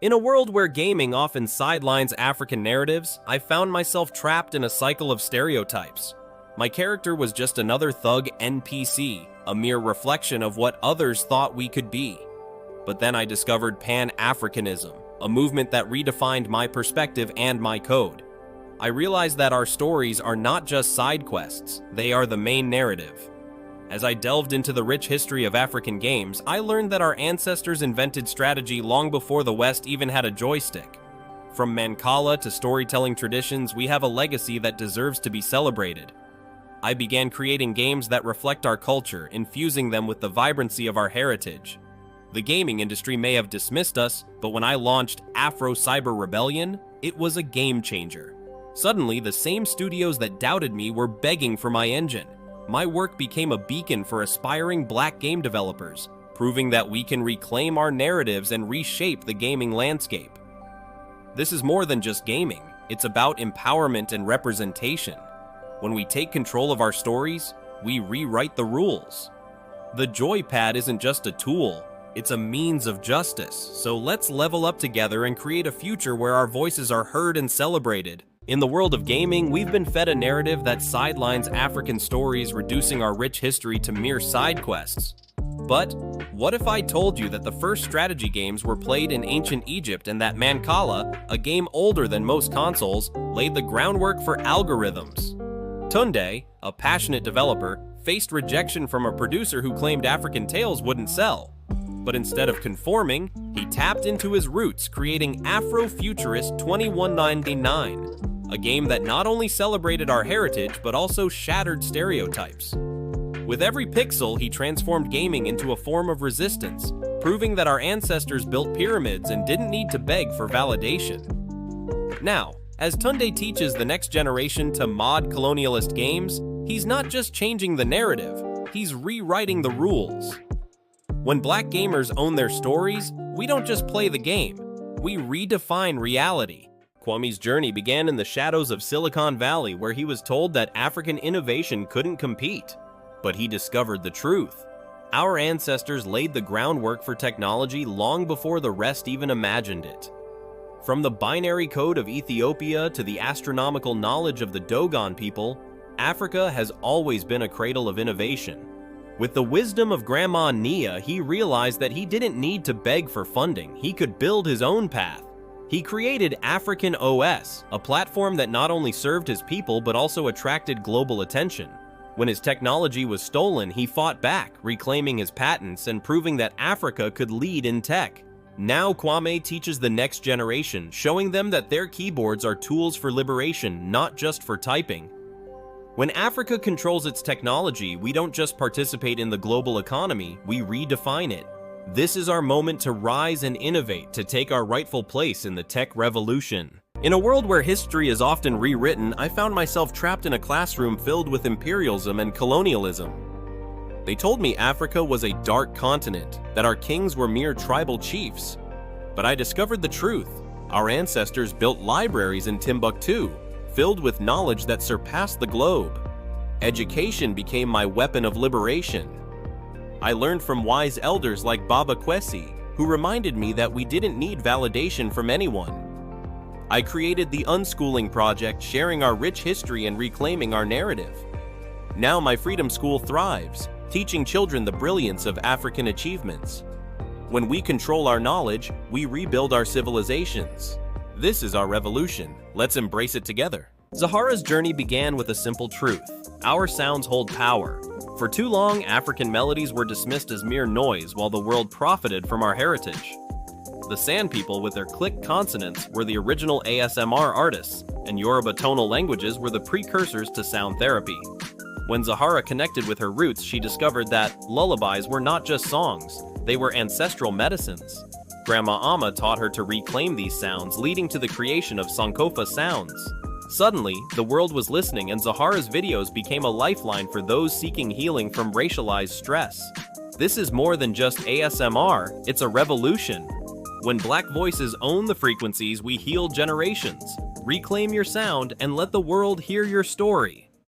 In a world where gaming often sidelines African narratives, I found myself trapped in a cycle of stereotypes. My character was just another thug NPC, a mere reflection of what others thought we could be. But then I discovered Pan Africanism, a movement that redefined my perspective and my code. I realized that our stories are not just side quests, they are the main narrative. As I delved into the rich history of African games, I learned that our ancestors invented strategy long before the West even had a joystick. From Mancala to storytelling traditions, we have a legacy that deserves to be celebrated. I began creating games that reflect our culture, infusing them with the vibrancy of our heritage. The gaming industry may have dismissed us, but when I launched Afro-Cyber Rebellion, it was a game changer. Suddenly, the same studios that doubted me were begging for my engine. My work became a beacon for aspiring Black game developers, proving that we can reclaim our narratives and reshape the gaming landscape. This is more than just gaming, it's about empowerment and representation. When we take control of our stories, we rewrite the rules. The joypad isn't just a tool, it's a means of justice, so let's level up together and create a future where our voices are heard and celebrated. In the world of gaming, we've been fed a narrative that sidelines African stories, reducing our rich history to mere side quests. But what if I told you that the first strategy games were played in ancient Egypt and that Mancala, a game older than most consoles, laid the groundwork for algorithms? Tunde, a passionate developer, faced rejection from a producer who claimed African tales wouldn't sell. But instead of conforming, he tapped into his roots, creating Afrofuturist 2199, a game that not only celebrated our heritage but also shattered stereotypes. With every pixel, he transformed gaming into a form of resistance, proving that our ancestors built pyramids and didn't need to beg for validation. Now, as Tunde teaches the next generation to mod colonialist games, he's not just changing the narrative, he's rewriting the rules. When Black gamers own their stories, we don't just play the game, we redefine reality. Kwame's journey began in the shadows of Silicon Valley, where he was told that African innovation couldn't compete. But he discovered the truth. Our ancestors laid the groundwork for technology long before the rest even imagined it. From the binary code of Ethiopia to the astronomical knowledge of the Dogon people, Africa has always been a cradle of innovation. With the wisdom of Grandma Nia, he realized that he didn't need to beg for funding, he could build his own path. He created African OS, a platform that not only served his people but also attracted global attention. When his technology was stolen, he fought back, reclaiming his patents and proving that Africa could lead in tech. Now Kwame teaches the next generation, showing them that their keyboards are tools for liberation, not just for typing. When Africa controls its technology, we don't just participate in the global economy, we redefine it. This is our moment to rise and innovate, to take our rightful place in the tech revolution. In a world where history is often rewritten, I found myself trapped in a classroom filled with imperialism and colonialism. They told me Africa was a dark continent, that our kings were mere tribal chiefs. But I discovered the truth. Our ancestors built libraries in Timbuktu, filled with knowledge that surpassed the globe. Education became my weapon of liberation. I learned from wise elders like Baba Kwesi, who reminded me that we didn't need validation from anyone. I created the Unschooling Project, sharing our rich history and reclaiming our narrative. Now my Freedom School thrives, teaching children the brilliance of African achievements. When we control our knowledge, we rebuild our civilizations. This is our revolution. Let's embrace it together. Zahara's journey began with a simple truth. Our sounds hold power. For too long, African melodies were dismissed as mere noise while the world profited from our heritage. The San people with their click consonants were the original ASMR artists, and Yoruba tonal languages were the precursors to sound therapy. When Zahara connected with her roots, she discovered that lullabies were not just songs, they were ancestral medicines. Grandma Amma taught her to reclaim these sounds, leading to the creation of Sankofa sounds. Suddenly, the world was listening, and Zahara's videos became a lifeline for those seeking healing from racialized stress. This is more than just ASMR, it's a revolution. When Black voices own the frequencies, we heal generations. Reclaim your sound and let the world hear your story.